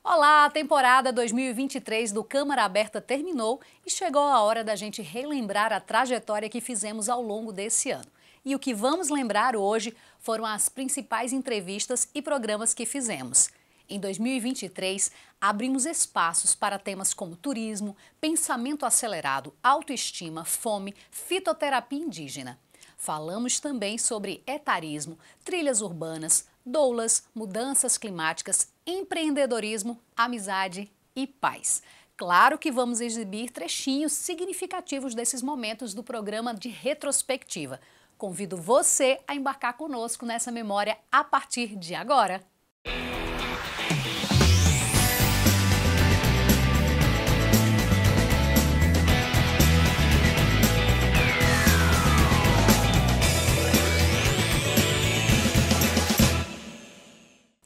Olá, a temporada 2023 do Câmara Aberta terminou e chegou a hora da gente relembrar a trajetória que fizemos ao longo desse ano. E o que vamos lembrar hoje foram as principais entrevistas e programas que fizemos. Em 2023, abrimos espaços para temas como turismo, pensamento acelerado, autoestima, fome, fitoterapia indígena. Falamos também sobre etarismo, trilhas urbanas, doulas, mudanças climáticas, empreendedorismo, amizade e paz. Claro que vamos exibir trechinhos significativos desses momentos do programa de retrospectiva. Convido você a embarcar conosco nessa memória a partir de agora.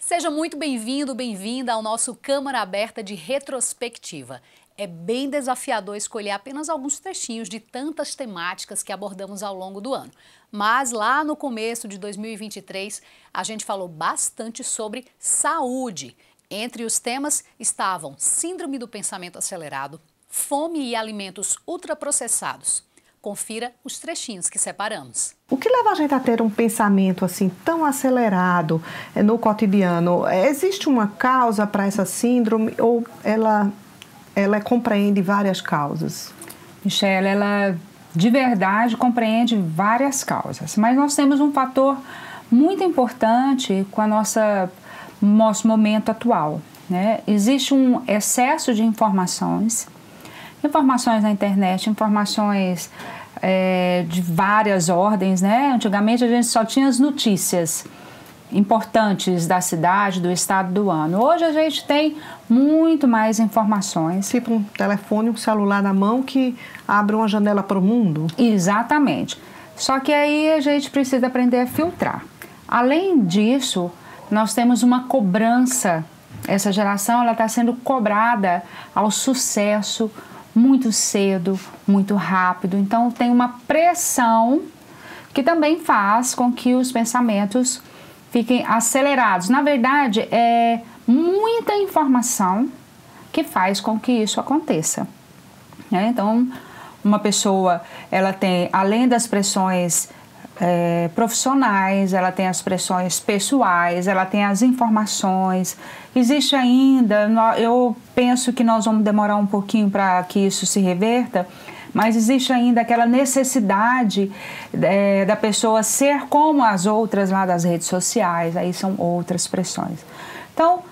Seja muito bem-vindo, bem-vinda ao nosso Câmara Aberta de Retrospectiva. É bem desafiador escolher apenas alguns trechinhos de tantas temáticas que abordamos ao longo do ano. Mas lá no começo de 2023, a gente falou bastante sobre saúde. Entre os temas estavam síndrome do pensamento acelerado, fome e alimentos ultraprocessados. Confira os trechinhos que separamos. O que leva a gente a ter um pensamento assim tão acelerado no cotidiano? Existe uma causa para essa síndrome ou ela compreende várias causas? Michele, ela de verdade compreende várias causas, mas nós temos um fator muito importante com nosso momento atual, né? Existe um excesso de informações na internet, informações de várias ordens, né? Antigamente a gente só tinha as notícias importantes da cidade, do estado, do ano. Hoje a gente tem muito mais informações. Tipo um telefone, um celular na mão que abre uma janela para o mundo? Exatamente. Só que aí a gente precisa aprender a filtrar. Além disso, nós temos uma cobrança. Essa geração ela está sendo cobrada ao sucesso muito cedo, muito rápido. Então tem uma pressão que também faz com que os pensamentos fiquem acelerados. Na verdade, é muita informação que faz com que isso aconteça, né? Então, uma pessoa, ela tem, além das pressões profissionais, ela tem as pressões pessoais, ela tem as informações. Existe ainda, eu penso que nós vamos demorar um pouquinho para que isso se reverta, mas existe ainda aquela necessidade da pessoa ser como as outras lá das redes sociais, aí são outras pressões. Então,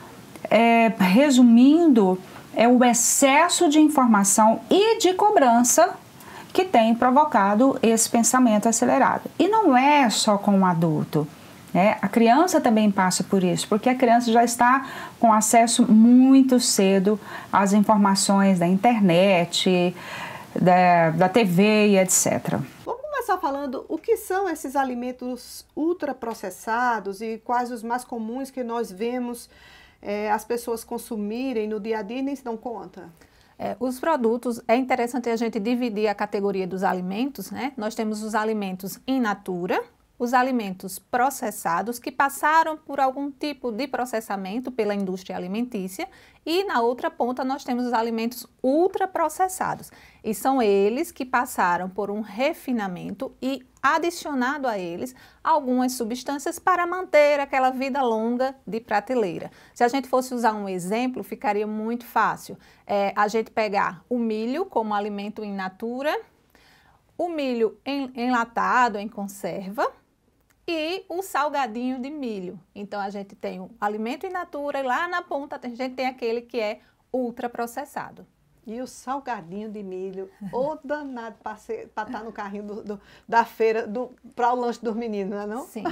resumindo, é o excesso de informação e de cobrança que tem provocado esse pensamento acelerado. E não é só com o adulto, né? A criança também passa por isso, porque a criança já está com acesso muito cedo às informações da internet, da TV e etc. Vamos começar falando o que são esses alimentos ultraprocessados e quais os mais comuns que nós vemos as pessoas consumirem no dia a dia e nem se dão conta? Os produtos, é interessante a gente dividir a categoria dos alimentos, né? Nós temos os alimentos in natura, os alimentos processados que passaram por algum tipo de processamento pela indústria alimentícia e na outra ponta nós temos os alimentos ultraprocessados e são eles que passaram por um refinamento e adicionado a eles algumas substâncias para manter aquela vida longa de prateleira. Se a gente fosse usar um exemplo, ficaria muito fácil. A gente pegar o milho como alimento in natura, o milho enlatado, em conserva, e o salgadinho de milho. Então, a gente tem o alimento in natura e lá na ponta a gente tem aquele que é ultraprocessado. E o salgadinho de milho, ô danado para estar no carrinho da feira para o lanche dos meninos, não é não? Sim.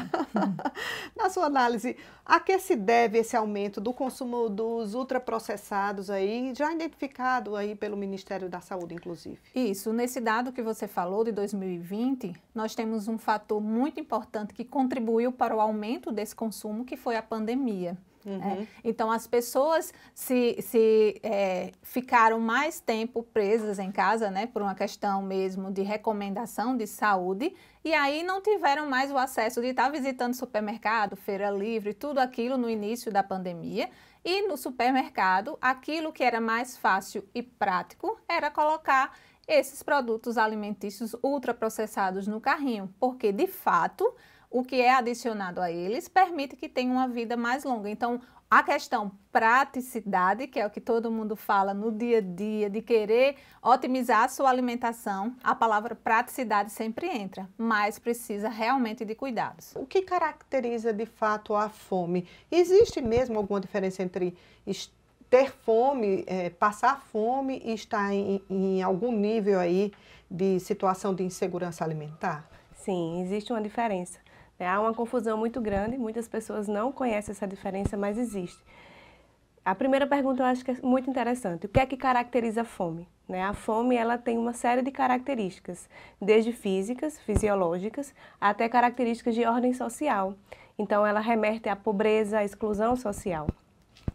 Na sua análise, a que se deve esse aumento do consumo dos ultraprocessados aí, já identificado aí pelo Ministério da Saúde, inclusive? Isso, nesse dado que você falou de 2020, nós temos um fator muito importante que contribuiu para o aumento desse consumo, que foi a pandemia. Uhum. Então, as pessoas ficaram mais tempo presas em casa, né, por uma questão mesmo de recomendação de saúde, e aí não tiveram mais o acesso de estar visitando supermercado, feira livre, tudo aquilo no início da pandemia, E no supermercado, aquilo que era mais fácil e prático era colocar esses produtos alimentícios ultraprocessados no carrinho, porque de fato o que é adicionado a eles permite que tenha uma vida mais longa. Então, a questão praticidade, que é o que todo mundo fala no dia a dia, de querer otimizar a sua alimentação, a palavra praticidade sempre entra, mas precisa realmente de cuidados. O que caracteriza de fato a fome? Existe mesmo alguma diferença entre ter fome, passar fome e estar em algum nível aí de situação de insegurança alimentar? Sim, existe uma diferença. Há uma confusão muito grande, muitas pessoas não conhecem essa diferença, mas existe. A primeira pergunta eu acho que é muito interessante. O que é que caracteriza a fome? A fome ela tem uma série de características, desde físicas, fisiológicas, até características de ordem social. Então ela remete à pobreza, à exclusão social.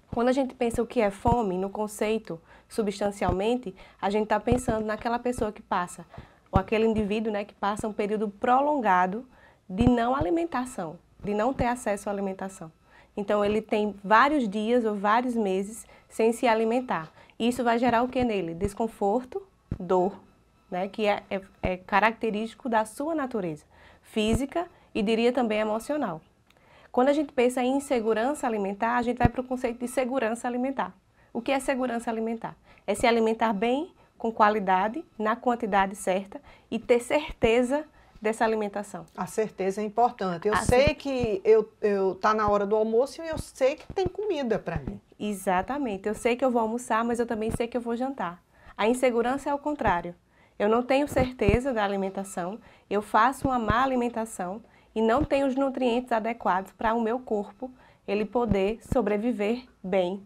Quando a gente pensa o que é fome, no conceito substancialmente, a gente está pensando naquela pessoa que passa, ou aquele indivíduo que passa um período prolongado de não alimentação, de não ter acesso à alimentação. Então, ele tem vários dias ou vários meses sem se alimentar. Isso vai gerar o que nele? Desconforto, dor, que é característico da sua natureza física e diria também emocional. Quando a gente pensa em insegurança alimentar, a gente vai para o conceito de segurança alimentar. O que é segurança alimentar? É se alimentar bem, com qualidade, na quantidade certa e ter certeza dessa alimentação. A certeza é importante. Eu sei que tá na hora do almoço e eu sei que tem comida para mim. Exatamente. Eu sei que eu vou almoçar, mas eu também sei que eu vou jantar. A insegurança é o contrário. Eu não tenho certeza da alimentação, eu faço uma má alimentação e não tenho os nutrientes adequados para o meu corpo ele poder sobreviver bem.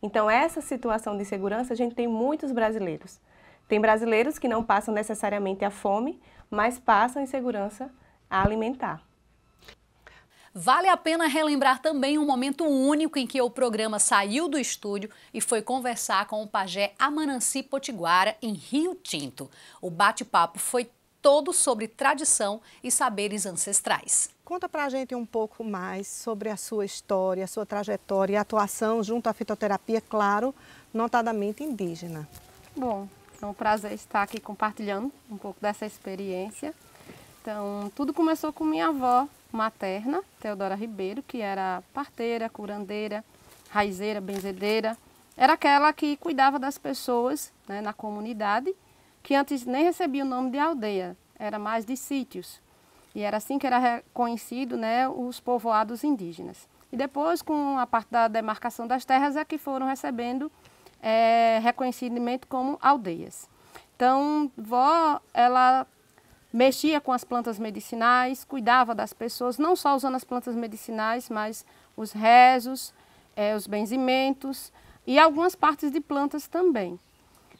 Então, essa situação de insegurança, a gente tem muitos brasileiros. Tem brasileiros que não passam necessariamente a fome, mas passam insegurança alimentar. Vale a pena relembrar também um momento único em que o programa saiu do estúdio e foi conversar com o pajé Amananci Potiguara, em Rio Tinto. O bate-papo foi todo sobre tradição e saberes ancestrais. Conta pra gente um pouco mais sobre a sua história, a sua trajetória e atuação junto à fitoterapia, claro, notadamente indígena. Bom, é um prazer estar aqui compartilhando um pouco dessa experiência. Então, tudo começou com minha avó materna, Teodora Ribeiro, que era parteira, curandeira, raizeira, benzedeira. Era aquela que cuidava das pessoas na comunidade, que antes nem recebia o nome de aldeia, era mais de sítios. E era assim que era reconhecido os povoados indígenas. E depois, com a parte da demarcação das terras, é que foram recebendo reconhecimento como aldeias. Então, vó, ela mexia com as plantas medicinais, cuidava das pessoas, não só usando as plantas medicinais, mas os rezos, os benzimentos e algumas partes de plantas também.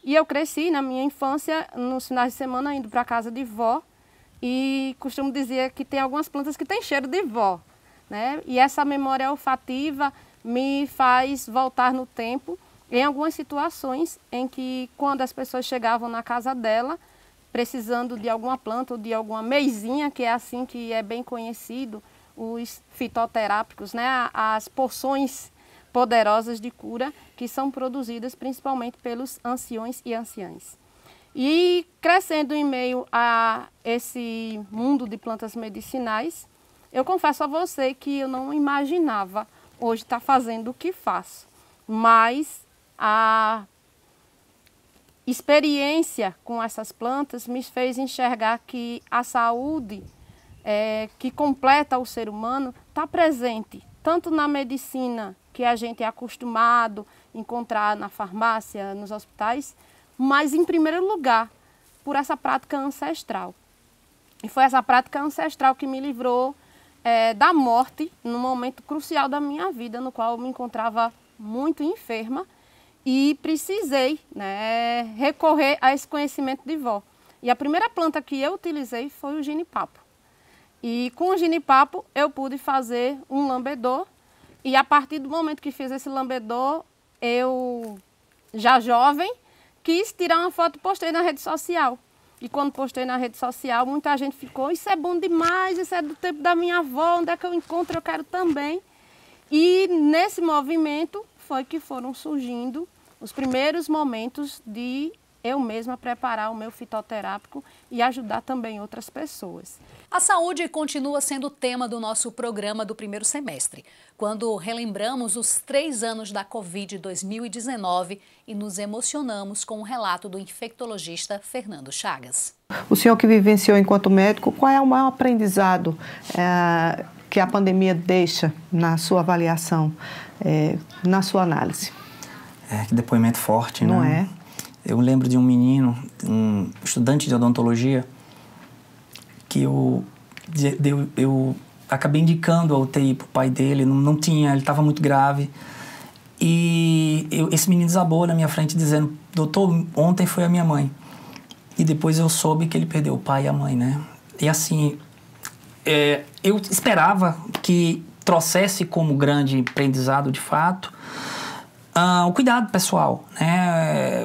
E eu cresci na minha infância, nos finais de semana, indo para a casa de vó, e costumo dizer que tem algumas plantas que têm cheiro de vó, E essa memória olfativa me faz voltar no tempo em algumas situações em que, quando as pessoas chegavam na casa dela, precisando de alguma planta ou de alguma meizinha, que é assim que é bem conhecido, os fitoterápicos, as porções poderosas de cura que são produzidas principalmente pelos anciões e anciãs. E crescendo em meio a esse mundo de plantas medicinais, eu confesso a você que eu não imaginava hoje estar fazendo o que faço, mas a experiência com essas plantas me fez enxergar que a saúde que completa o ser humano está presente, tanto na medicina que a gente é acostumado a encontrar na farmácia, nos hospitais, mas em primeiro lugar por essa prática ancestral. E foi essa prática ancestral que me livrou da morte num momento crucial da minha vida, no qual eu me encontrava muito enferma e precisei recorrer a esse conhecimento de vó. E a primeira planta que eu utilizei foi o genipapo. E com o genipapo eu pude fazer um lambedor, e a partir do momento que fiz esse lambedor, eu, já jovem, quis tirar uma foto e postei na rede social. E quando postei na rede social, muita gente ficou, isso é bom demais, isso é do tempo da minha avó, onde é que eu encontro, eu quero também. E nesse movimento foi que foram surgindo os primeiros momentos de eu mesma preparar o meu fitoterápico e ajudar também outras pessoas. A saúde continua sendo o tema do nosso programa do primeiro semestre, quando relembramos os 3 anos da Covid 2019 e nos emocionamos com o relato do infectologista Fernando Chagas. O senhor que vivenciou enquanto médico, qual é o maior aprendizado que a pandemia deixa na sua avaliação, na sua análise? Que depoimento forte, né? Não é? Eu lembro de um menino, um estudante de odontologia, que eu acabei indicando a UTI para o pai dele, não tinha, ele estava muito grave. E esse menino desabou na minha frente dizendo, doutor, ontem foi a minha mãe. E depois eu soube que ele perdeu o pai e a mãe, né? E assim, eu esperava que trouxesse como grande aprendizado, de fato, o cuidado pessoal, né?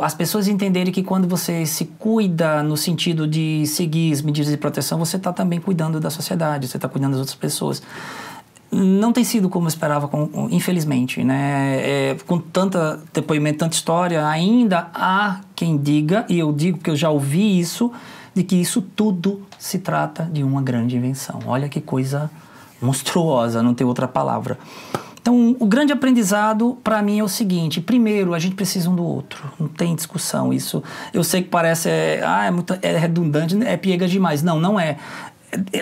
As pessoas entenderem que quando você se cuida no sentido de seguir as medidas de proteção, você está também cuidando da sociedade, você está cuidando das outras pessoas. Não tem sido como eu esperava, infelizmente, né? Com tanto depoimento, tanta história, ainda há quem diga, e eu digo porque eu já ouvi isso, de que isso tudo se trata de uma grande invenção. Olha que coisa monstruosa, não tem outra palavra. Então, o grande aprendizado para mim é o seguinte: primeiro, a gente precisa um do outro, não tem discussão isso. Eu sei que parece, é redundante, é piegas demais. Não, não é.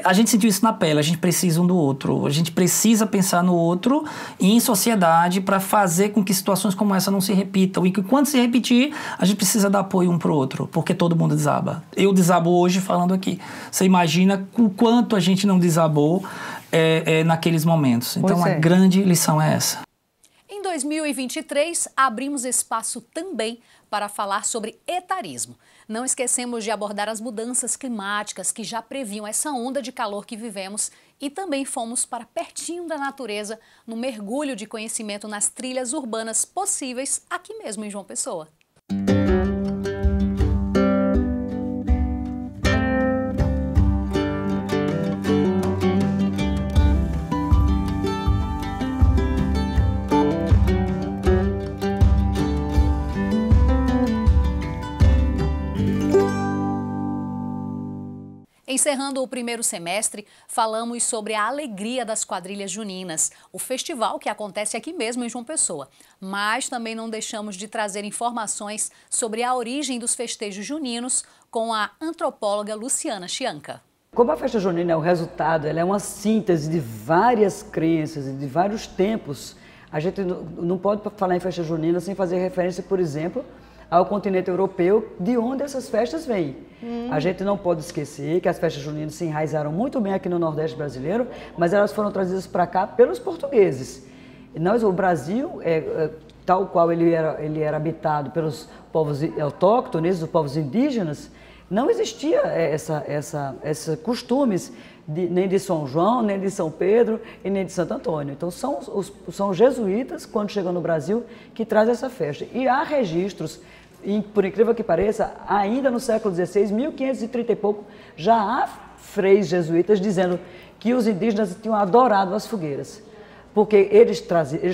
A gente sentiu isso na pele, a gente precisa um do outro, a gente precisa pensar no outro e em sociedade para fazer com que situações como essa não se repitam. E que quando se repetir, a gente precisa dar apoio um para o outro, porque todo mundo desaba. Eu desabo hoje falando aqui. Você imagina o quanto a gente não desabou naqueles momentos. Então, a grande lição é essa. Em 2023, abrimos espaço também para falar sobre etarismo. Não esquecemos de abordar as mudanças climáticas que já previam essa onda de calor que vivemos e também fomos para pertinho da natureza no mergulho de conhecimento nas trilhas urbanas possíveis aqui mesmo em João Pessoa. Encerrando o primeiro semestre, falamos sobre a alegria das quadrilhas juninas, o festival que acontece aqui mesmo em João Pessoa. Mas também não deixamos de trazer informações sobre a origem dos festejos juninos com a antropóloga Luciana Chianca. Como a festa junina é o resultado, ela é uma síntese de várias crenças e de vários tempos, a gente não pode falar em festa junina sem fazer referência, por exemplo, ao continente europeu, de onde essas festas vêm. A gente não pode esquecer que as festas juninas se enraizaram muito bem aqui no Nordeste brasileiro, mas elas foram trazidas para cá pelos portugueses. O Brasil, tal qual ele era habitado pelos povos autóctones, os povos indígenas, não existia esses costumes nem de São João, nem de São Pedro e nem de Santo Antônio. Então são os jesuítas, quando chegam no Brasil, que trazem essa festa. E há registros, por incrível que pareça, ainda no século XVI, 1530 e pouco, já há freis jesuítas dizendo que os indígenas tinham adorado as fogueiras. Porque eles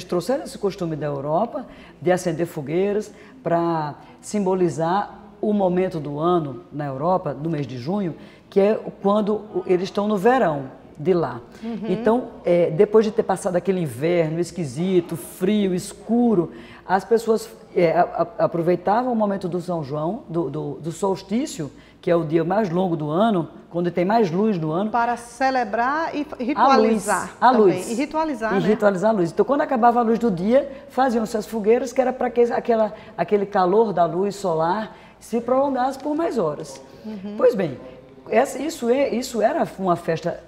trouxeram esse costume da Europa de acender fogueiras para simbolizar o momento do ano na Europa, no mês de junho, que é quando eles estão no verão de lá. Então, depois de ter passado aquele inverno esquisito, frio, escuro, as pessoas aproveitavam o momento do São João, do solstício, que é o dia mais longo do ano, quando tem mais luz no ano. Para celebrar e ritualizar a luz. E ritualizar, né? Ritualizar a luz. Então, quando acabava a luz do dia, faziam-se as fogueiras, que era para que aquele calor da luz solar se prolongasse por mais horas. Pois bem, isso era uma festa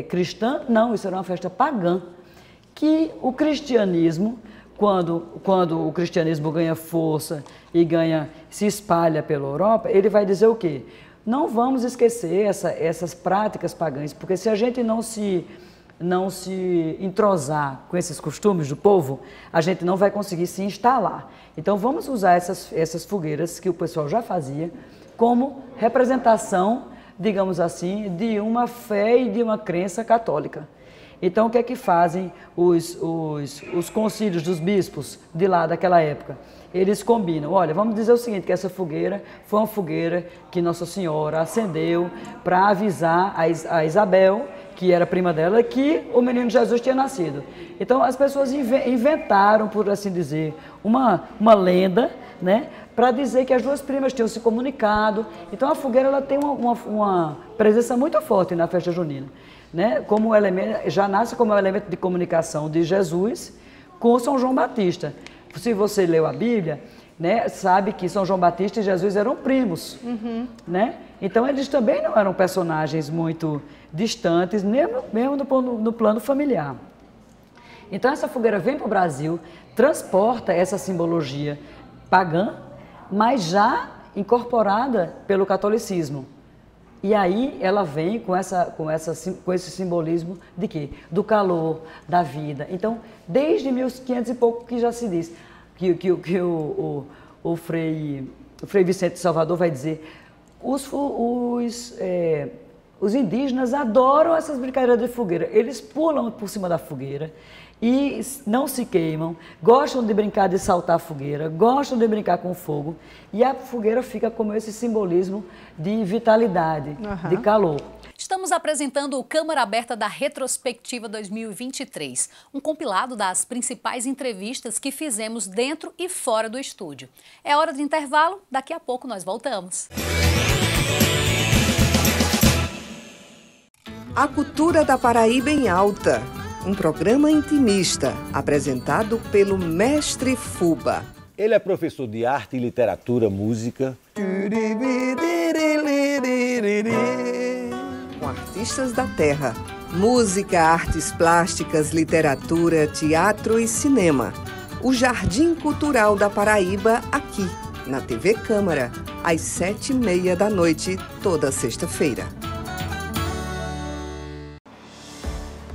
cristã? Não, isso era uma festa pagã, que o cristianismo, quando o cristianismo ganha força e se espalha pela Europa, ele vai dizer o quê? Não vamos esquecer essas práticas pagãs, porque se a gente não se entrosar com esses costumes do povo, a gente não vai conseguir se instalar. Então vamos usar essas fogueiras que o pessoal já fazia como representação, digamos assim, de uma fé e de uma crença católica. Então, o que é que fazem os concílios dos bispos de lá daquela época? Eles combinam, olha, vamos dizer o seguinte, que essa fogueira foi uma fogueira que Nossa Senhora acendeu para avisar a Isabel, que era prima dela, que o menino Jesus tinha nascido. Então, as pessoas inventaram, por assim dizer, uma lenda, né, para dizer que as duas primas tinham se comunicado. Então, a fogueira ela tem uma presença muito forte na festa junina, né, como elemento, já nasce como um elemento de comunicação de Jesus com São João Batista. Se você leu a Bíblia, né, sabe que São João Batista e Jesus eram primos, né? Então eles também não eram personagens muito distantes, mesmo no plano familiar. Então essa fogueira vem para o Brasil, transporta essa simbologia pagã, mas já incorporada pelo catolicismo. E aí ela vem com esse simbolismo de quê? Do calor, da vida. Então, desde 1500 e pouco que já se diz, que o Frei Vicente de Salvador vai dizer, os indígenas adoram essas brincadeiras de fogueira. Eles pulam por cima da fogueira e não se queimam, gostam de brincar de saltar a fogueira, gostam de brincar com fogo, e a fogueira fica como esse simbolismo de vitalidade, de calor. Estamos apresentando o Câmara Aberta da Retrospectiva 2023, um compilado das principais entrevistas que fizemos dentro e fora do estúdio. É hora de intervalo, daqui a pouco nós voltamos. A Cultura da Paraíba em Alta, um programa intimista apresentado pelo Mestre Fuba. Ele é professor de arte, literatura, música. Com artistas da terra, música, artes plásticas, literatura, teatro e cinema. O Jardim Cultural da Paraíba aqui, na TV Câmara, às 7h30 da noite, toda sexta-feira.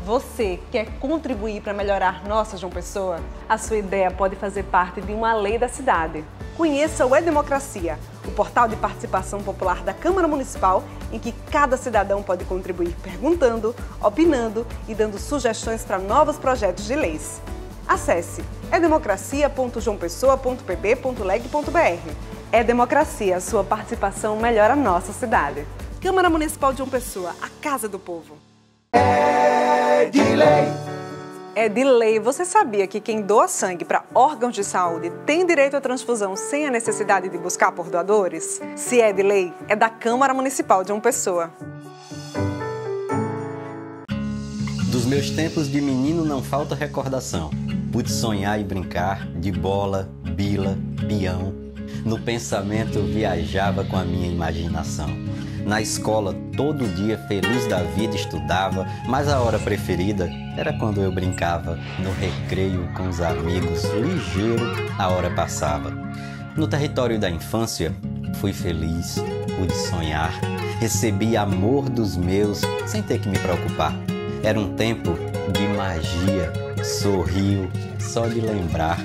Você quer contribuir para melhorar nossa João Pessoa? A sua ideia pode fazer parte de uma lei da cidade. Conheça o E-Democracia, o portal de participação popular da Câmara Municipal, em que cada cidadão pode contribuir perguntando, opinando e dando sugestões para novos projetos de leis. Acesse edemocracia.joaopessoa.pb.leg.br. E-Democracia, sua participação melhora a nossa cidade. Câmara Municipal de João Pessoa, a Casa do Povo. É de lei. É de lei. Você sabia que quem doa sangue para órgãos de saúde tem direito à transfusão sem a necessidade de buscar por doadores? Se é de lei, é da Câmara Municipal de João Pessoa. Dos meus tempos de menino não falta recordação. Pude sonhar e brincar de bola, bila, peão. No pensamento eu viajava com a minha imaginação. Na escola, todo dia feliz da vida estudava, mas a hora preferida era quando eu brincava. No recreio com os amigos, ligeiro a hora passava. No território da infância, fui feliz, pude sonhar. Recebi amor dos meus sem ter que me preocupar. Era um tempo de magia, sorrio só de lembrar.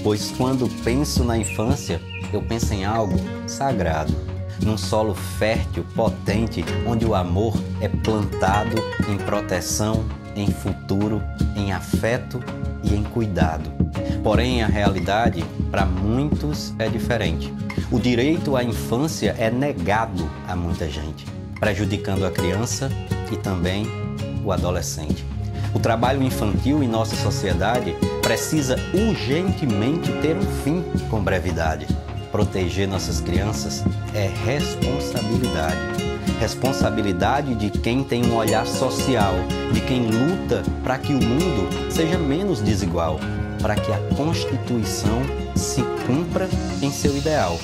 Pois quando penso na infância, eu penso em algo sagrado. Num solo fértil, potente, onde o amor é plantado em proteção, em futuro, em afeto e em cuidado. Porém, a realidade, para muitos, é diferente. O direito à infância é negado a muita gente, prejudicando a criança e também o adolescente. O trabalho infantil em nossa sociedade precisa urgentemente ter um fim com brevidade. Proteger nossas crianças é responsabilidade. Responsabilidade de quem tem um olhar social, de quem luta para que o mundo seja menos desigual, para que a Constituição se cumpra em seu ideal.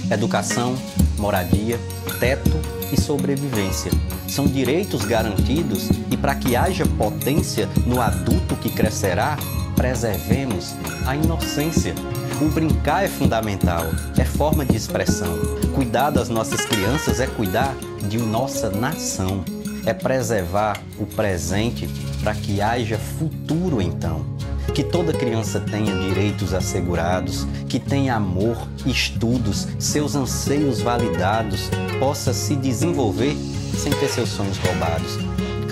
Educação, moradia, teto e sobrevivência são direitos garantidos e para que haja potência no adulto que crescerá, preservemos a inocência. O brincar é fundamental, é forma de expressão. Cuidar das nossas crianças é cuidar de nossa nação. É preservar o presente para que haja futuro então. Que toda criança tenha direitos assegurados, que tenha amor, estudos, seus anseios validados, possa se desenvolver sem ter seus sonhos roubados.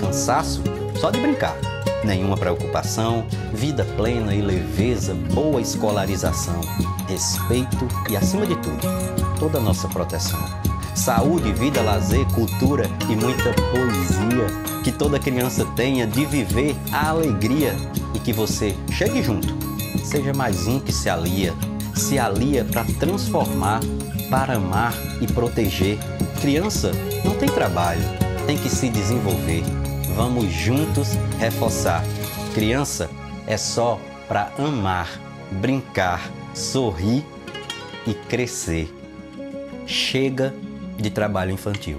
Cansaço só de brincar. Nenhuma preocupação, vida plena e leveza, boa escolarização, respeito e, acima de tudo, toda a nossa proteção. Saúde, vida, lazer, cultura e muita poesia. Que toda criança tenha de viver a alegria e que você chegue junto. Seja mais um que se alia para transformar, para amar e proteger. Criança não tem trabalho, tem que se desenvolver. Vamos juntos reforçar. Criança é só para amar, brincar, sorrir e crescer. Chega de trabalho infantil.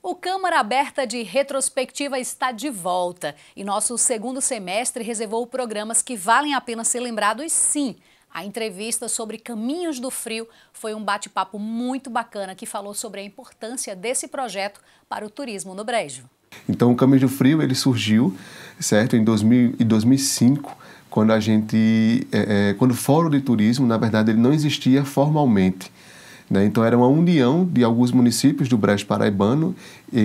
O Câmara Aberta de Retrospectiva está de volta e nosso segundo semestre reservou programas que valem a pena ser lembrados, sim. A entrevista sobre Caminhos do Frio foi um bate-papo muito bacana que falou sobre a importância desse projeto para o turismo no Brejo. Então, o Caminhos do Frio ele surgiu, certo, em 2005, quando quando o Fórum de Turismo, na verdade, ele não existia formalmente. Então, era uma união de alguns municípios do Brejo Paraibano,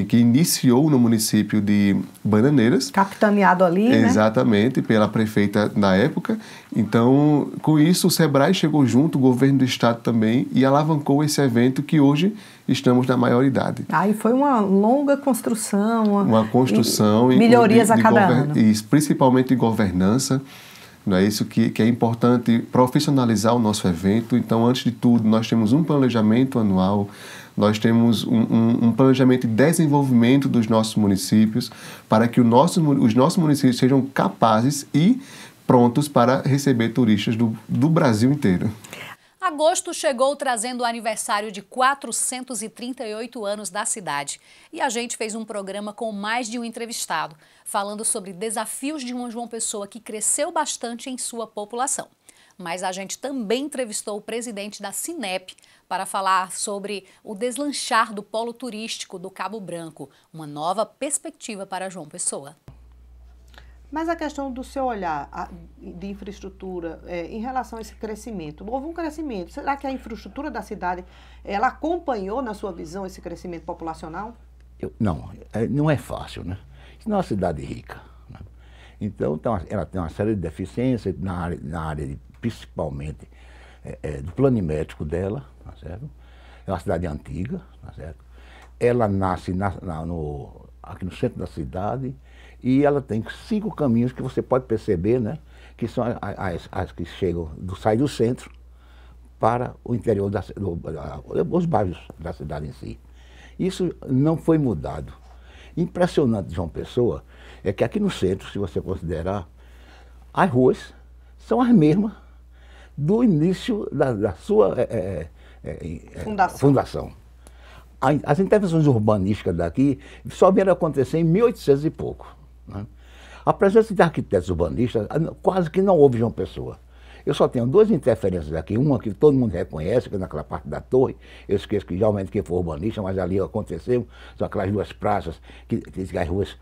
que iniciou no município de Bananeiras. Capitaneado ali, né? Exatamente, pela prefeita da época. Então, com isso, o SEBRAE chegou junto, o governo do estado também, e alavancou esse evento que hoje estamos na maioridade. Aí foi uma longa construção. Uma construção. Melhorias a cada ano. E principalmente de governança. Não é isso que é importante profissionalizar o nosso evento. Então, antes de tudo, nós temos um planejamento anual, nós temos um planejamento de desenvolvimento dos nossos municípios para que os nossos municípios sejam capazes e prontos para receber turistas do Brasil inteiro. Agosto chegou trazendo o aniversário de 438 anos da cidade. E a gente fez um programa com mais de um entrevistado, falando sobre desafios de uma João Pessoa que cresceu bastante em sua população. Mas a gente também entrevistou o presidente da Cinep para falar sobre o deslanchar do polo turístico do Cabo Branco, uma nova perspectiva para João Pessoa. Mas a questão do seu olhar de infraestrutura em relação a esse crescimento, houve um crescimento. Será que a infraestrutura da cidade, ela acompanhou, na sua visão, esse crescimento populacional? Não é fácil, né? Isso não é uma cidade rica, né? Então, ela tem uma série de deficiências na área principalmente do planimétrico dela, tá certo? É uma cidade antiga, tá certo? Ela nasce aqui no centro da cidade, e ela tem 5 caminhos que você pode perceber, né? Que são as que saem do centro para o interior, os bairros da cidade em si. Isso não foi mudado. Impressionante de João Pessoa é que aqui no centro, se você considerar, as ruas são as mesmas do início da sua fundação. As intervenções urbanísticas daqui só vieram acontecer em 1800 e pouco. Né? A presença de arquitetos urbanistas quase que não houve João Pessoa. Eu só tenho 2 interferências aqui, uma que todo mundo reconhece, que é naquela parte da torre, eu esqueço que realmente quem for urbanista, mas ali aconteceu, são aquelas 2 praças que as ruas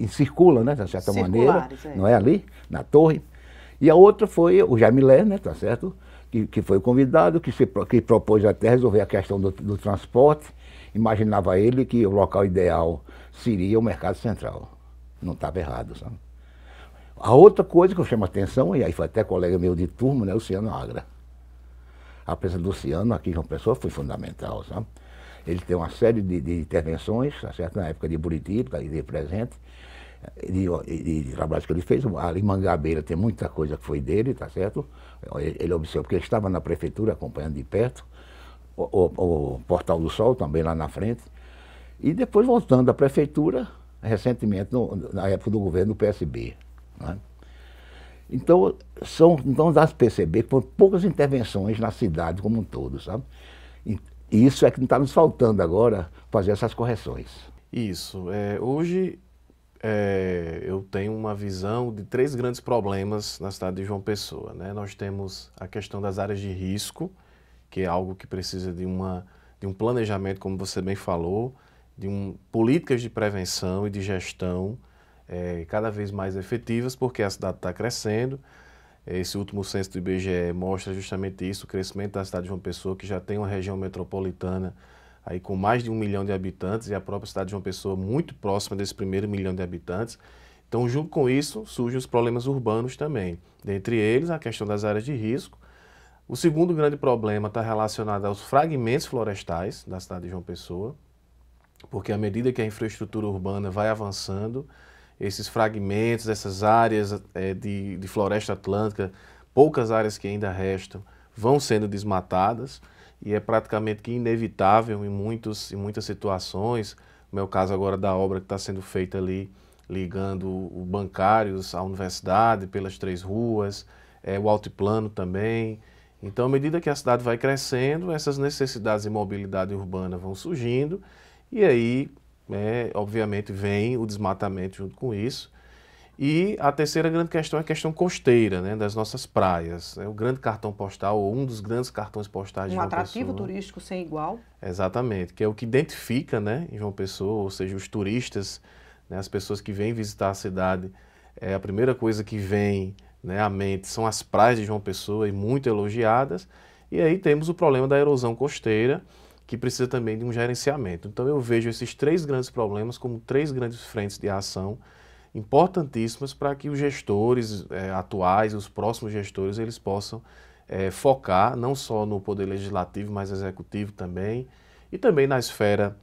circulam, né, de certa maneira, não é ali, na torre. E a outra foi o Jamilé, né, tá certo? Que foi convidado, que propôs até resolver a questão do transporte. Imaginava ele que o local ideal seria o Mercado Central. Não estava errado, sabe? A outra coisa que eu chamo a atenção, e aí foi até colega meu de turma, né, o Luciano Agra. A presença do Luciano aqui em João Pessoa foi fundamental, sabe? Ele tem uma série de intervenções, tá certo? Na época de Buriti, de presente, de trabalhos que ele fez. Ali em Mangabeira tem muita coisa que foi dele, tá certo? Ele observou, porque ele estava na prefeitura acompanhando de perto, o Portal do Sol também lá na frente. E depois voltando à prefeitura, recentemente, na época do governo do PSB. Né? Então dá para perceber que foram poucas intervenções na cidade como um todo, sabe? E isso é que está nos faltando agora, fazer essas correções. Isso. Hoje eu tenho uma visão de 3 grandes problemas na cidade de João Pessoa, né? Nós temos a questão das áreas de risco, que é algo que precisa de um planejamento, como você bem falou, de políticas de prevenção e de gestão cada vez mais efetivas, porque a cidade está crescendo. Esse último censo do IBGE mostra justamente isso, o crescimento da cidade de João Pessoa, que já tem uma região metropolitana aí com mais de 1 milhão de habitantes, e a própria cidade de João Pessoa muito próxima desse primeiro 1 milhão de habitantes. Então, junto com isso, surgem os problemas urbanos também. Dentre eles, a questão das áreas de risco. O segundo grande problema está relacionado aos fragmentos florestais da cidade de João Pessoa, porque à medida que a infraestrutura urbana vai avançando, esses fragmentos, essas áreas de floresta atlântica, poucas áreas que ainda restam, vão sendo desmatadas, e é praticamente que inevitável em muitas situações, como é o caso agora da obra que está sendo feita ali, ligando o Bancários à universidade, pelas 3 ruas, o altiplano também. Então, à medida que a cidade vai crescendo, essas necessidades de mobilidade urbana vão surgindo, e aí, obviamente, vem o desmatamento junto com isso. E a terceira grande questão é a questão costeira, né, das nossas praias. O grande cartão postal, ou um dos grandes cartões postais de João Pessoa. Um atrativo turístico sem igual. Exatamente, que é o que identifica, né, em João Pessoa, ou seja, os turistas, né, as pessoas que vêm visitar a cidade, a primeira coisa que vem, né, à mente são as praias de João Pessoa, e muito elogiadas. E aí temos o problema da erosão costeira, que precisa também de um gerenciamento. Então eu vejo esses 3 grandes problemas como 3 grandes frentes de ação importantíssimas para que os gestores atuais, os próximos gestores, eles possam focar não só no poder legislativo, mas executivo também, e também na esfera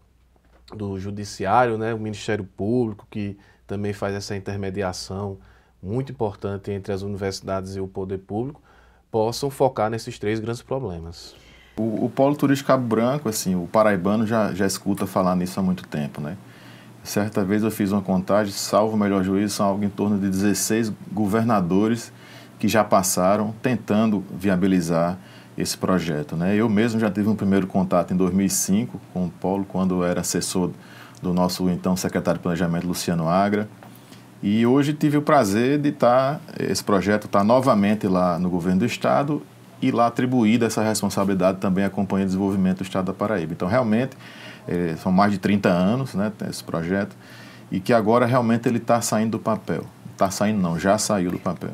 do judiciário, né, o Ministério Público, que também faz essa intermediação muito importante entre as universidades e o poder público, possam focar nesses 3 grandes problemas. O polo turístico Cabo Branco, assim, o paraibano já escuta falar nisso há muito tempo, né? Certa vez eu fiz uma contagem, salvo o melhor juízo, são algo em torno de 16 governadores que já passaram tentando viabilizar esse projeto, né? Eu mesmo já tive um primeiro contato em 2005 com o polo, quando eu era assessor do nosso então secretário de Planejamento, Luciano Agra, e hoje tive o prazer de esse projeto está novamente lá no governo do estado, e lá atribuída essa responsabilidade também à Companhia de Desenvolvimento do Estado da Paraíba. Então, realmente, são mais de 30 anos, né, esse projeto, e que agora realmente ele está saindo do papel. Está saindo não, já saiu do papel.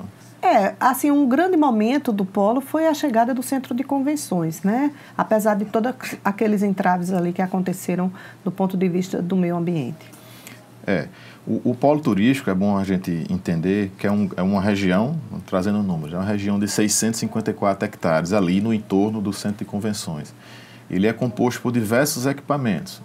Assim, um grande momento do polo foi a chegada do centro de convenções, né? Apesar de todos aqueles entraves ali que aconteceram do ponto de vista do meio ambiente. O polo turístico, é bom a gente entender que é uma região, trazendo números, é uma região de 654 hectares ali no entorno do centro de convenções. Ele é composto por diversos equipamentos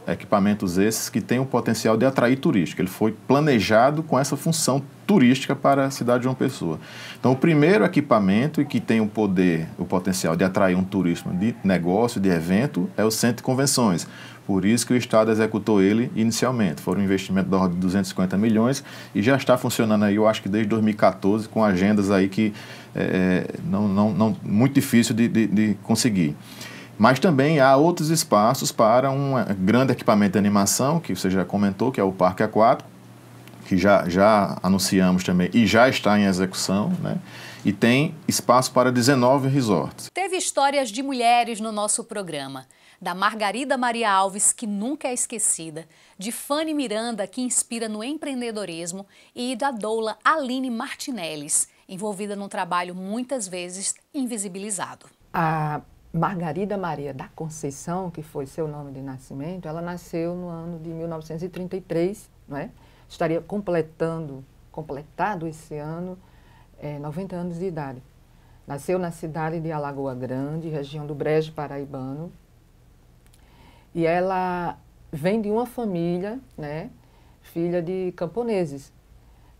esses que têm o potencial de atrair turística. Ele foi planejado com essa função turística para a cidade de João Pessoa. Então, o primeiro equipamento e que tem o potencial de atrair um turismo de negócio, de evento, é o centro de convenções. Por isso que o Estado executou ele inicialmente. Foi um investimento da ordem de 250 milhões e já está funcionando aí, eu acho que desde 2014, com agendas aí que muito difícil de conseguir. Mas também há outros espaços para um grande equipamento de animação, que você já comentou, que é o Parque Aquático, que já anunciamos também e já está em execução, né? E tem espaço para 19 resorts. Teve histórias de mulheres no nosso programa. Da Margarida Maria Alves, que nunca é esquecida, de Fanny Miranda, que inspira no empreendedorismo, e da doula Aline Martinelles, envolvida num trabalho muitas vezes invisibilizado. A Margarida Maria da Conceição, que foi seu nome de nascimento, ela nasceu no ano de 1933, não é? Estaria completado esse ano 90 anos de idade. Nasceu na cidade de Alagoa Grande, região do Brejo Paraibano, e ela vem de uma família, né, filha de camponeses.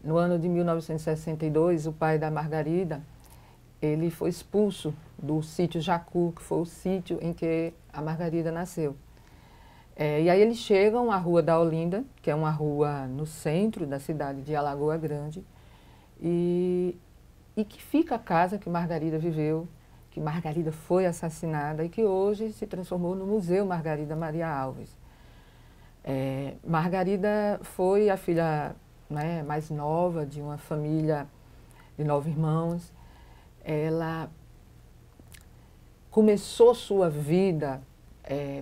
No ano de 1962, o pai da Margarida, ele foi expulso do sítio Jacu, que foi o sítio em que a Margarida nasceu. E aí eles chegam à Rua da Olinda, que é uma rua no centro da cidade de Alagoa Grande, e que fica a casa que Margarida viveu, que Margarida foi assassinada e que hoje se transformou no Museu Margarida Maria Alves. Margarida foi a filha, né, mais nova de uma família de 9 irmãos. Ela começou sua vida,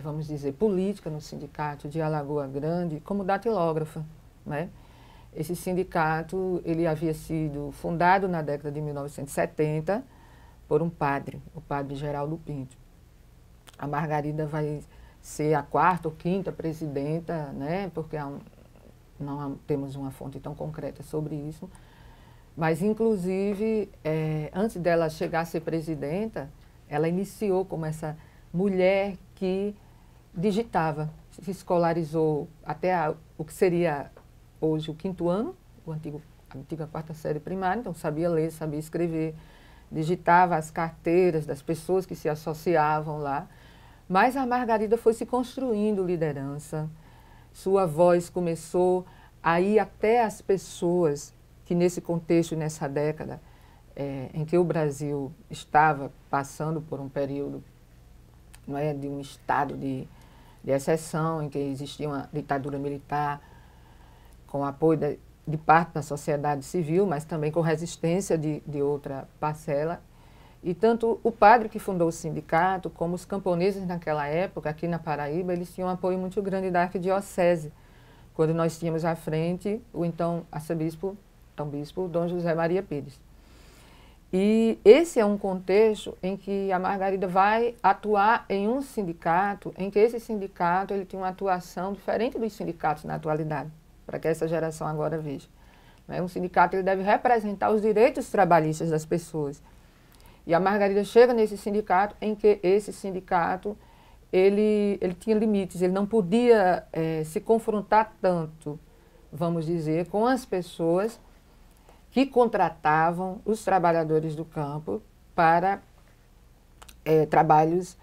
vamos dizer, política no sindicato de Alagoa Grande como datilógrafa, né? Esse sindicato, ele havia sido fundado na década de 1970 por um padre, o padre Geraldo Pinto. A Margarida vai ser a 4ª ou 5ª presidenta, né, porque não temos uma fonte tão concreta sobre isso, mas, inclusive, antes dela chegar a ser presidenta, ela iniciou como essa mulher que digitava, se escolarizou até o que seria hoje o 5º ano, a antiga 4ª série primária, então sabia ler, sabia escrever, digitava as carteiras das pessoas que se associavam lá, mas a Margarida foi se construindo liderança, sua voz começou a ir até as pessoas que nesse contexto, nessa década, em que o Brasil estava passando por um período, não é, de um estado de exceção, em que existia uma ditadura militar, com apoio de parte da sociedade civil, mas também com resistência de outra parcela. E tanto o padre que fundou o sindicato, como os camponeses naquela época, aqui na Paraíba, eles tinham um apoio muito grande da arquidiocese, quando nós tínhamos à frente o então arcebispo, bispo Dom José Maria Pires. E esse é um contexto em que a Margarida vai atuar em um sindicato, em que esse sindicato ele tem uma atuação diferente dos sindicatos na atualidade, para que essa geração agora veja. Um sindicato ele deve representar os direitos trabalhistas das pessoas. E a Margarida chega nesse sindicato em que esse sindicato ele tinha limites, ele não podia se confrontar tanto, vamos dizer, com as pessoas que contratavam os trabalhadores do campo para trabalhos,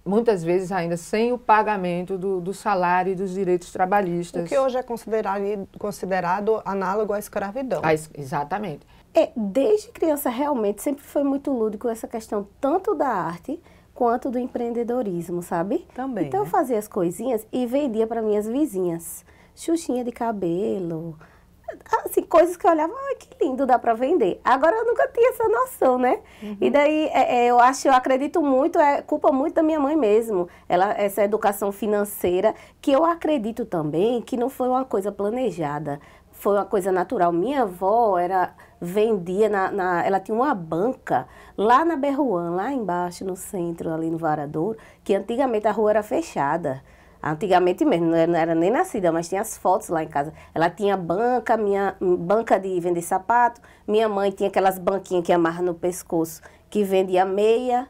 muitas vezes ainda sem o pagamento do salário e dos direitos trabalhistas. O que hoje é considerado análogo à escravidão. Exatamente. Desde criança, realmente, sempre foi muito lúdico essa questão tanto da arte quanto do empreendedorismo, sabe? Também, então, eu fazia as coisinhas e vendia para minhas vizinhas. Xuxinha de cabelo, assim, coisas que eu olhava, que lindo, dá para vender. Agora eu nunca tinha essa noção, né? E daí eu acredito muito, culpa muito da minha mãe mesmo. Essa educação financeira, que eu acredito também que não foi uma coisa planejada, foi uma coisa natural. Minha avó vendia, ela tinha uma banca lá na Berruan, lá embaixo no centro, ali no Varadouro, que antigamente a rua era fechada. Antigamente mesmo, não era nem nascida, mas tinha as fotos lá em casa. Ela tinha banca de vender sapato, minha mãe tinha aquelas banquinhas que amarra no pescoço, que vendia meia,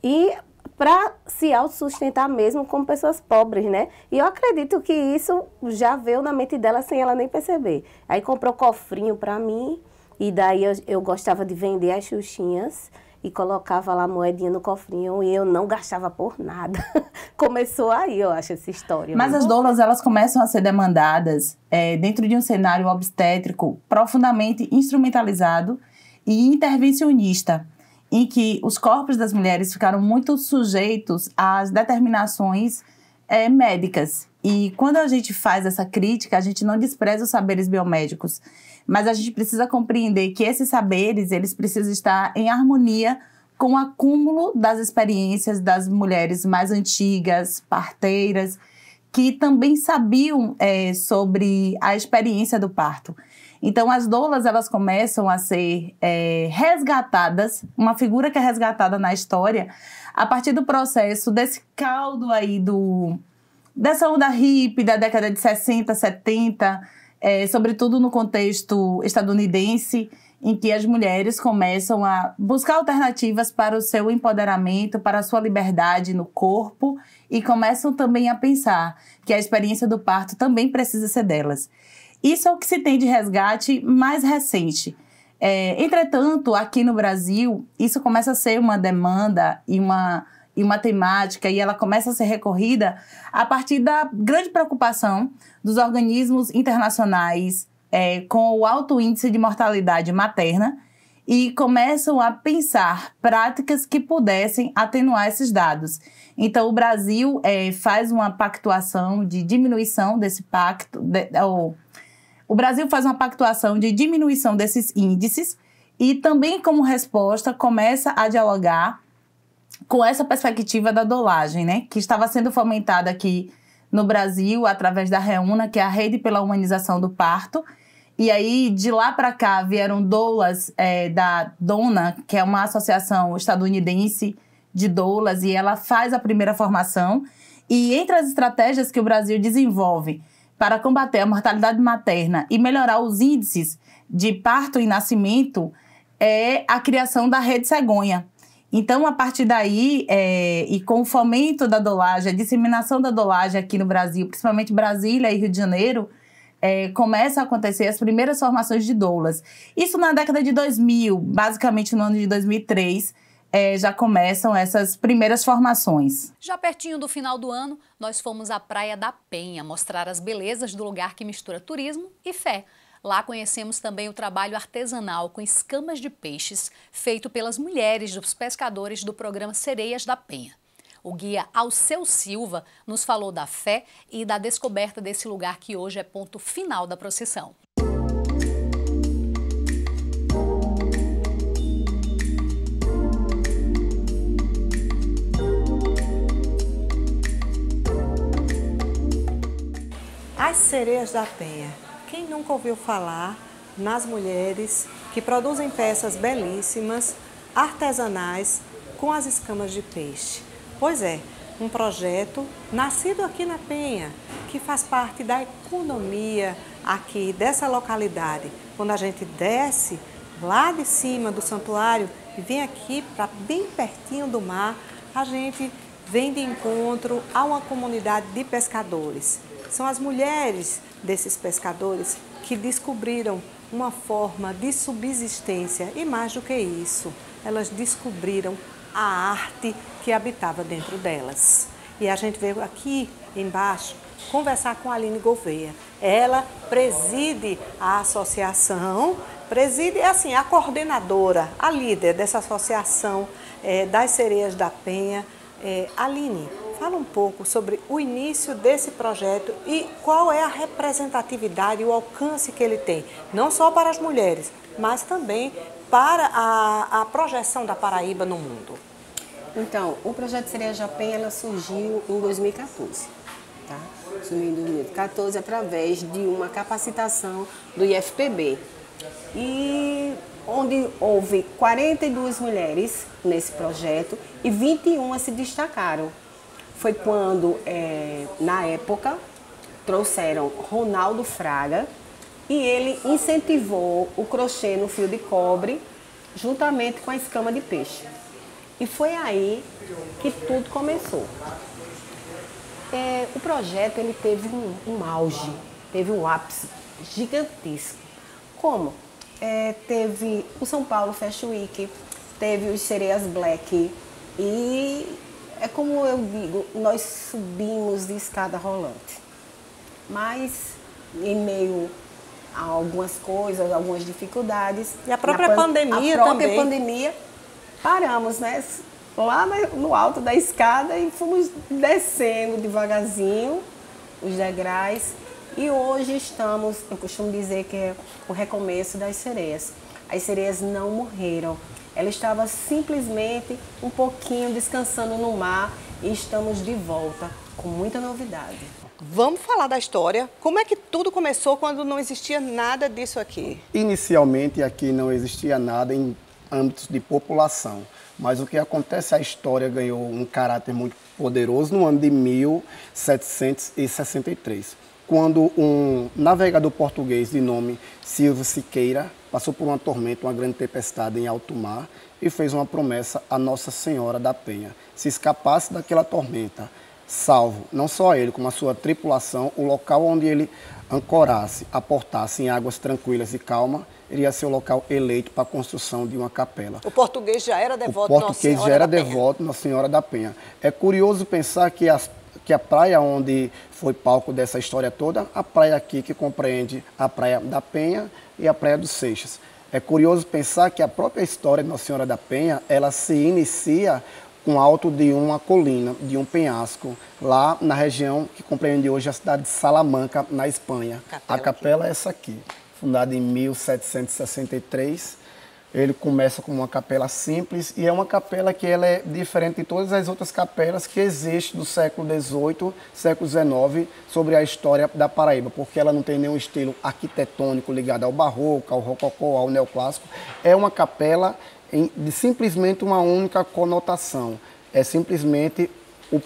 e para se autossustentar mesmo como pessoas pobres, né? E eu acredito que isso já veio na mente dela sem ela nem perceber. Aí comprou cofrinho para mim, e daí eu gostava de vender as xuxinhas, e colocava lá a moedinha no cofrinho e eu não gastava por nada. Começou aí, eu acho, essa história. Mas as doulas, elas começam a ser demandadas dentro de um cenário obstétrico profundamente instrumentalizado e intervencionista, em que os corpos das mulheres ficaram muito sujeitos às determinações médicas. E quando a gente faz essa crítica, a gente não despreza os saberes biomédicos, mas a gente precisa compreender que esses saberes, eles precisam estar em harmonia com o acúmulo das experiências das mulheres mais antigas, parteiras, que também sabiam sobre a experiência do parto. Então, as doulas, elas começam a ser resgatadas, uma figura que é resgatada na história, a partir do processo desse caldo aí dessa onda hippie da década de 60, 70, sobretudo no contexto estadunidense, em que as mulheres começam a buscar alternativas para o seu empoderamento, para a sua liberdade no corpo, e começam também a pensar que a experiência do parto também precisa ser delas. Isso é o que se tem de resgate mais recente. Entretanto, aqui no Brasil, isso começa a ser uma demanda e uma temática, e ela começa a ser recorrida a partir da grande preocupação dos organismos internacionais com o alto índice de mortalidade materna, e começam a pensar práticas que pudessem atenuar esses dados. Então, o Brasil faz uma pactuação de diminuição desse pacto, o Brasil faz uma pactuação de diminuição desses índices, e também, como resposta, começa a dialogar com essa perspectiva da dolagem, né, que estava sendo fomentada aqui no Brasil, através da REUNA, que é a Rede pela Humanização do Parto. E aí, de lá para cá, vieram doulas da DONA, que é uma associação estadunidense de doulas, e ela faz a primeira formação. E entre as estratégias que o Brasil desenvolve para combater a mortalidade materna e melhorar os índices de parto e nascimento, é a criação da Rede Cegonha. Então, a partir daí, e com o fomento da dolagem, a disseminação da dolagem aqui no Brasil, principalmente Brasília e Rio de Janeiro, começa a acontecer as primeiras formações de doulas. Isso na década de 2000, basicamente no ano de 2003, já começam essas primeiras formações. Já pertinho do final do ano, nós fomos à Praia da Penha mostrar as belezas do lugar que mistura turismo e fé. Lá conhecemos também o trabalho artesanal com escamas de peixes, feito pelas mulheres dos pescadores do programa Sereias da Penha. O guia Alceu Silva nos falou da fé e da descoberta desse lugar que hoje é ponto final da procissão. As Sereias da Penha. Quem nunca ouviu falar nas mulheres que produzem peças belíssimas, artesanais, com as escamas de peixe? Pois é, um projeto nascido aqui na Penha, que faz parte da economia aqui dessa localidade. Quando a gente desce lá de cima do santuário e vem aqui para bem pertinho do mar, a gente vem de encontro a uma comunidade de pescadores. São as mulheres desses pescadores que descobriram uma forma de subsistência e mais do que isso, elas descobriram a arte que habitava dentro delas. E a gente veio aqui embaixo conversar com a Aline Gouveia. Ela preside a associação, é assim, a coordenadora, a líder dessa associação das Sereias da Penha. Aline, fala um pouco sobre o início desse projeto e qual é a representatividade e o alcance que ele tem, não só para as mulheres, mas também para a projeção da Paraíba no mundo. Então, o projeto Sereias da Penha ela surgiu em 2014, tá? Surgiu em 2014 através de uma capacitação do IFPB, e onde houve 42 mulheres nesse projeto e 21 se destacaram. Foi quando, na época, trouxeram Ronaldo Fraga e ele incentivou o crochê no fio de cobre juntamente com a escama de peixe. E foi aí que tudo começou. O projeto ele teve um auge, teve um ápice gigantesco. Como? Teve o São Paulo Fashion Week, teve os Sereias Black e é como eu digo, nós subimos de escada rolante. Mas em meio a algumas coisas, algumas dificuldades. E a própria pandemia também. A própria pandemia, paramos, né? Lá no alto da escada e fomos descendo devagarzinho os degraus. E hoje estamos, eu costumo dizer que é o recomeço das sereias. As sereias não morreram. Ela estava simplesmente um pouquinho descansando no mar e estamos de volta com muita novidade. Vamos falar da história. Como é que tudo começou quando não existia nada disso aqui? Inicialmente aqui não existia nada em âmbitos de população. Mas o que acontece, a história ganhou um caráter muito poderoso no ano de 1763. Quando um navegador português de nome Silvio Siqueira passou por uma tormenta, uma grande tempestade em alto mar e fez uma promessa a Nossa Senhora da Penha. Se escapasse daquela tormenta, salvo não só ele, como a sua tripulação, o local onde ele ancorasse, aportasse em águas tranquilas e calmas, iria ser o local eleito para a construção de uma capela. O português já era devoto Nossa Senhora da Penha. O português já era devoto Nossa Senhora da Penha. É curioso pensar que a praia onde foi palco dessa história toda, a praia aqui que compreende a Praia da Penha e a Praia dos Seixas. É curioso pensar que a própria história de Nossa Senhora da Penha, ela se inicia com o alto de uma colina, de um penhasco, lá na região que compreende hoje a cidade de Salamanca, na Espanha. A capela é essa aqui, fundada em 1763, Ele começa como uma capela simples e é uma capela que ela é diferente de todas as outras capelas que existem do século XVIII, século XIX, sobre a história da Paraíba, porque ela não tem nenhum estilo arquitetônico ligado ao barroco, ao rococó, ao neoclássico. É uma capela de simplesmente uma única conotação. É simplesmente o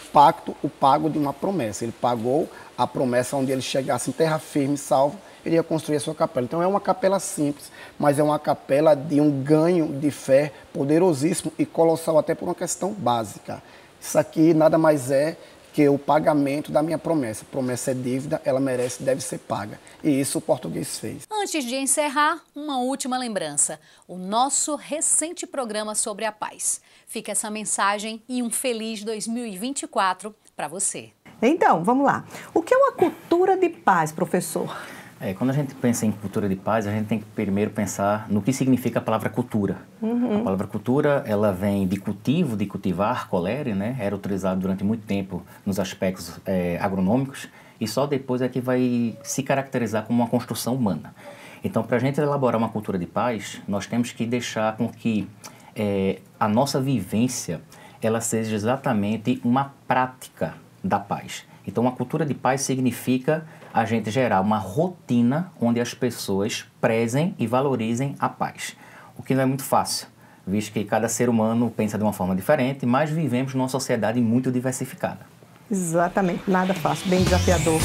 pago de uma promessa. Ele pagou a promessa onde ele chegasse em terra firme, salvo, ele ia construir a sua capela. Então é uma capela simples, mas é uma capela de um ganho de fé poderosíssimo e colossal até por uma questão básica. Isso aqui nada mais é que o pagamento da minha promessa. Promessa é dívida, ela merece, deve ser paga. E isso o português fez. Antes de encerrar, uma última lembrança. O nosso recente programa sobre a paz. Fica essa mensagem e um feliz 2024 para você. Então, vamos lá. O que é uma cultura de paz, professor? Quando a gente pensa em cultura de paz, a gente tem que primeiro pensar no que significa a palavra cultura. A palavra cultura, ela vem de cultivo, de cultivar, colere, né? Era utilizado durante muito tempo nos aspectos agronômicos e só depois é que vai se caracterizar como uma construção humana. Então, para a gente elaborar uma cultura de paz, nós temos que deixar com que a nossa vivência, ela seja exatamente uma prática da paz. Então, uma cultura de paz significa a gente gerar uma rotina onde as pessoas prezem e valorizem a paz. O que não é muito fácil, visto que cada ser humano pensa de uma forma diferente, mas vivemos numa sociedade muito diversificada. Exatamente, nada fácil, bem desafiador.